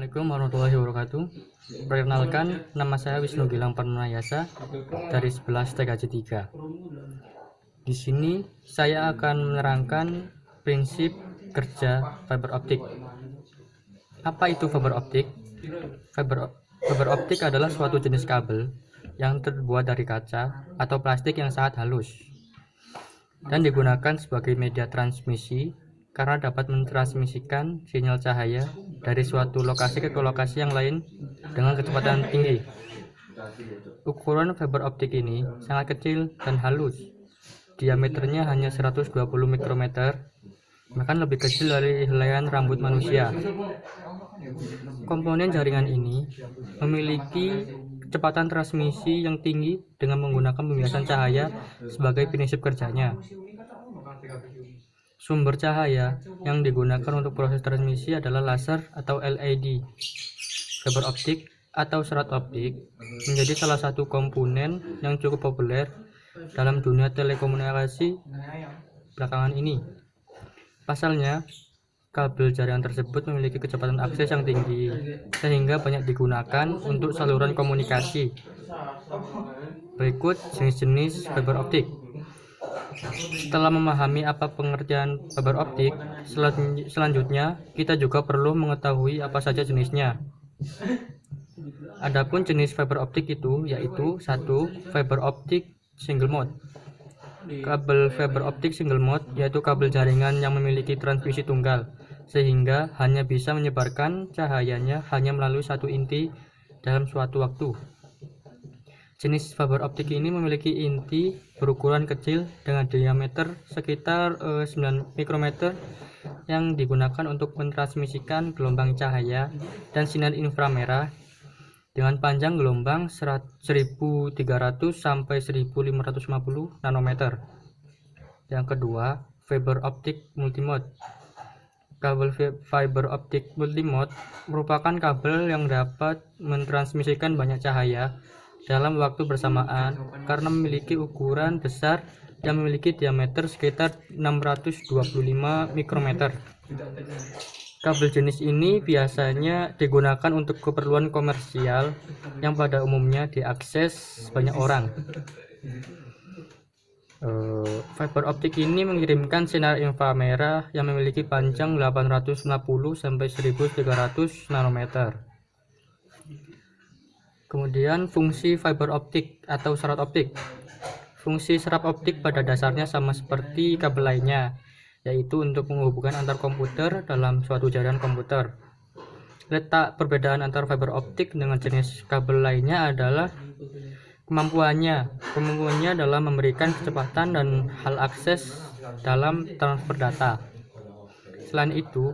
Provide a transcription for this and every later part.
Assalamualaikum warahmatullahi wabarakatuh. Perkenalkan, nama saya Wisnu Gilang Parmanayasa dari 11 TKJ 3. Di sini saya akan menerangkan prinsip kerja fiber optik. Apa itu fiber optik? Fiber optik adalah suatu jenis kabel yang terbuat dari kaca atau plastik yang sangat halus dan digunakan sebagai media transmisi karena dapat mentransmisikan sinyal cahaya dari suatu lokasi ke lokasi yang lain dengan kecepatan tinggi. Ukuran fiber optik ini sangat kecil dan halus. Diameternya hanya 120 mikrometer, bahkan lebih kecil dari helaian rambut manusia. Komponen jaringan ini memiliki kecepatan transmisi yang tinggi dengan menggunakan pembiasan cahaya sebagai prinsip kerjanya. Sumber cahaya yang digunakan untuk proses transmisi adalah laser atau LED. Fiber optik atau serat optik menjadi salah satu komponen yang cukup populer dalam dunia telekomunikasi belakangan ini. Pasalnya, kabel jaringan tersebut memiliki kecepatan akses yang tinggi, sehingga banyak digunakan untuk saluran komunikasi. Berikut jenis-jenis fiber optik. Setelah memahami apa pengertian fiber optik, selanjutnya kita juga perlu mengetahui apa saja jenisnya. Adapun jenis fiber optik itu yaitu 1. Fiber optik single mode. Kabel fiber optik single mode yaitu kabel jaringan yang memiliki transmisi tunggal, sehingga hanya bisa menyebarkan cahayanya hanya melalui satu inti dalam suatu waktu. Jenis fiber optik ini memiliki inti berukuran kecil dengan diameter sekitar 9 mikrometer yang digunakan untuk mentransmisikan gelombang cahaya dan sinar inframerah dengan panjang gelombang 1300 sampai 1550 nanometer. Yang kedua, fiber optik multimode. Kabel fiber optik multimode merupakan kabel yang dapat mentransmisikan banyak cahaya dalam waktu bersamaan karena memiliki ukuran besar yang memiliki diameter sekitar 625 mikrometer. Kabel jenis ini biasanya digunakan untuk keperluan komersial yang pada umumnya diakses banyak orang. Fiber optik ini mengirimkan sinar inframerah yang memiliki panjang 860 sampai 1300 nanometer. Kemudian fungsi fiber optik atau serat optik. Fungsi serat optik pada dasarnya sama seperti kabel lainnya, yaitu untuk menghubungkan antar komputer dalam suatu jaringan komputer. Letak perbedaan antara fiber optik dengan jenis kabel lainnya adalah kemampuannya adalah memberikan kecepatan dan hal akses dalam transfer data. Selain itu,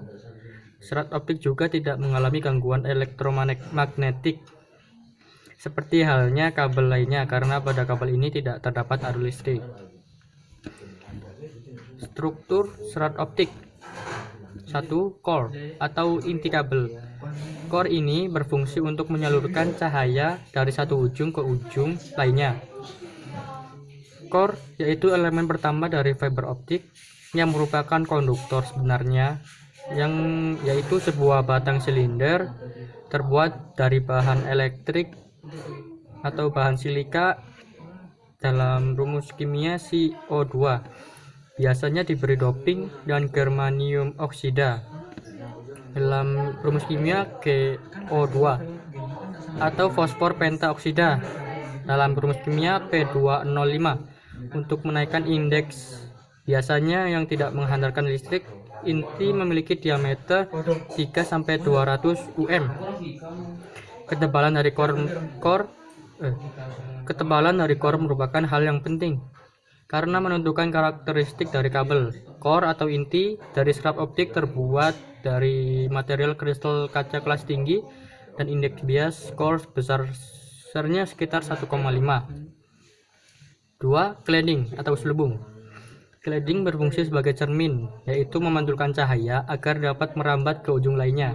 serat optik juga tidak mengalami gangguan elektromagnetik seperti halnya kabel lainnya karena pada kabel ini tidak terdapat arus listrik. Struktur serat optik. 1. Core atau inti kabel. Core ini berfungsi untuk menyalurkan cahaya dari satu ujung ke ujung lainnya. Core yaitu elemen pertama dari fiber optik yang merupakan konduktor sebenarnya, yang yaitu sebuah batang silinder terbuat dari bahan elektrik atau bahan silika. Dalam rumus kimia CO2 biasanya diberi doping dan germanium oksida. Dalam rumus kimia CO2 atau fosfor pentaoksida dalam rumus kimia P205 untuk menaikkan indeks. Biasanya yang tidak menghantarkan listrik, inti memiliki diameter 3 sampai 200 mm. Ketebalan dari core merupakan hal yang penting karena menentukan karakteristik dari kabel. Core atau inti dari serat optik terbuat dari material kristal kaca kelas tinggi dan indeks bias core besarnya sekitar 1,5. 2. Cladding atau selubung. Cladding berfungsi sebagai cermin, yaitu memantulkan cahaya agar dapat merambat ke ujung lainnya.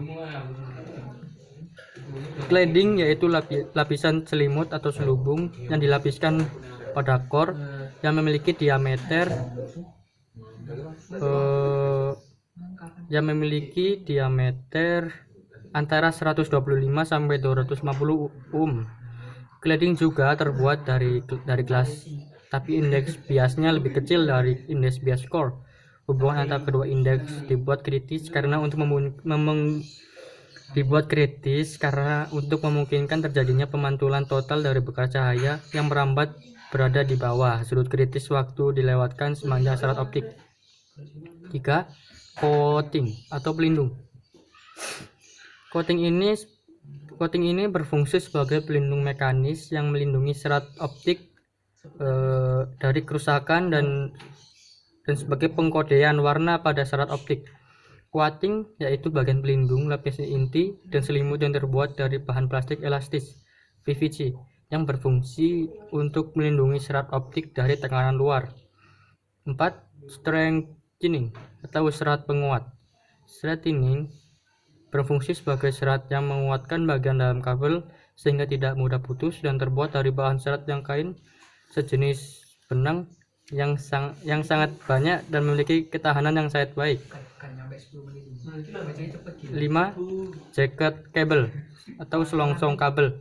Cladding yaitu lapisan selimut atau selubung yang dilapiskan pada core yang memiliki diameter 5 antara 125 sampai 250 ohm. Cladding juga terbuat dari gelas, tapi indeks biasnya lebih kecil dari indeks bias core. Hubungan antara kedua indeks dibuat kritis karena untuk memungkinkan terjadinya pemantulan total dari bekas cahaya yang merambat berada di bawah sudut kritis waktu dilewatkan sepanjang serat optik. 3. Coating atau pelindung. Coating ini berfungsi sebagai pelindung mekanis yang melindungi serat optik dari kerusakan dan sebagai pengkodean warna pada serat optik. Coating yaitu bagian pelindung, lapis inti, dan selimut yang terbuat dari bahan plastik elastis (PVC) yang berfungsi untuk melindungi serat optik dari tekanan luar. 4. Strengthening atau serat penguat. Strengthening berfungsi sebagai serat yang menguatkan bagian dalam kabel sehingga tidak mudah putus dan terbuat dari bahan serat yang kain sejenis benang yang sangat banyak dan memiliki ketahanan yang sangat baik. 5. Jaket kabel atau selongsong kabel.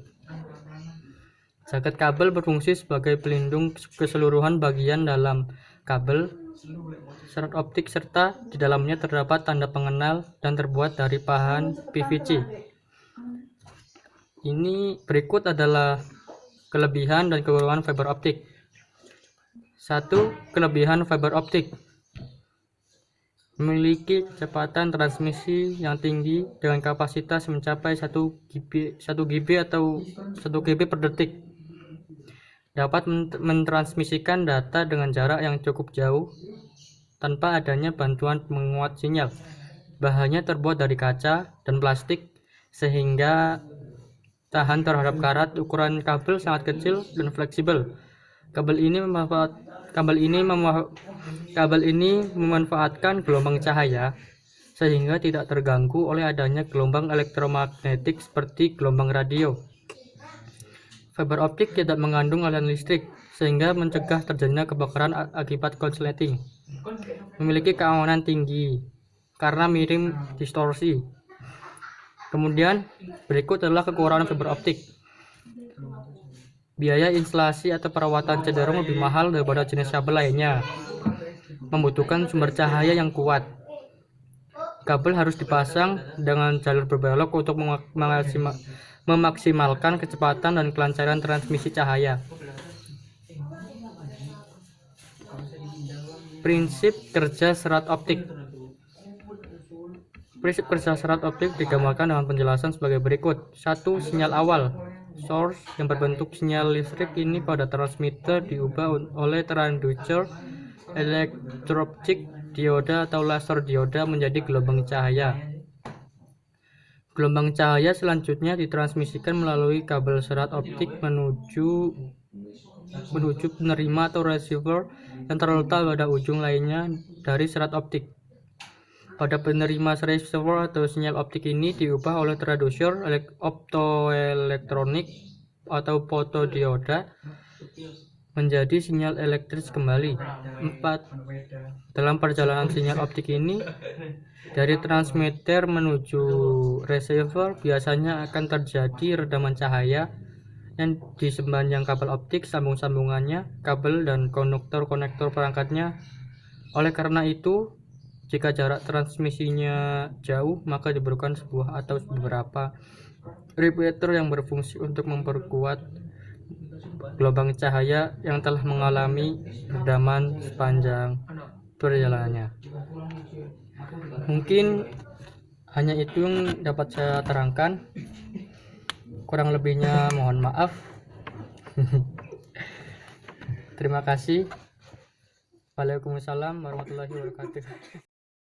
Jaket kabel berfungsi sebagai pelindung keseluruhan bagian dalam kabel serat optik serta di dalamnya terdapat tanda pengenal dan terbuat dari bahan PVC. Berikut adalah kelebihan dan kekurangan fiber optik. 1. Kelebihan fiber optik: memiliki kecepatan transmisi yang tinggi dengan kapasitas mencapai 1 GB atau 1 GB per detik. Dapat mentransmisikan data dengan jarak yang cukup jauh tanpa adanya bantuan penguat sinyal. Bahannya terbuat dari kaca dan plastik sehingga tahan terhadap karat. Ukuran kabel sangat kecil dan fleksibel. Kabel ini memanfaatkan gelombang cahaya sehingga tidak terganggu oleh adanya gelombang elektromagnetik seperti gelombang radio. Fiber optik tidak mengandung aliran listrik sehingga mencegah terjadinya kebakaran akibat korsleting. Memiliki keamanan tinggi karena minim distorsi. Kemudian berikut adalah kekurangan fiber optik. Biaya instalasi atau perawatan cenderung lebih mahal daripada jenis kabel lainnya. Membutuhkan sumber cahaya yang kuat. Kabel harus dipasang dengan jalur berbelok untuk memaksimalkan kecepatan dan kelancaran transmisi cahaya. Prinsip kerja serat optik. Prinsip kerja serat optik digambarkan dengan penjelasan sebagai berikut. 1. Sinyal awal source yang berbentuk sinyal listrik ini pada transmitter diubah oleh transducer elektro-optik dioda atau laser dioda menjadi gelombang cahaya. Gelombang cahaya selanjutnya ditransmisikan melalui kabel serat optik menuju penerima atau receiver yang terletak pada ujung lainnya dari serat optik. Pada penerima receiver atau sinyal optik ini diubah oleh transducer optoelektronik atau fotodioda menjadi sinyal elektris kembali. 4. Dalam perjalanan sinyal optik ini dari transmitter menuju receiver biasanya akan terjadi redaman cahaya yang di sepanjang kabel optik, sambung-sambungannya, kabel dan konektor perangkatnya. Oleh karena itu, jika jarak transmisinya jauh, maka diperlukan sebuah atau beberapa repeater yang berfungsi untuk memperkuat gelombang cahaya yang telah mengalami redaman sepanjang perjalanannya. Mungkin hanya itu yang dapat saya terangkan. Kurang lebihnya mohon maaf. Terima kasih. Waalaikumsalam warahmatullahi wabarakatuh.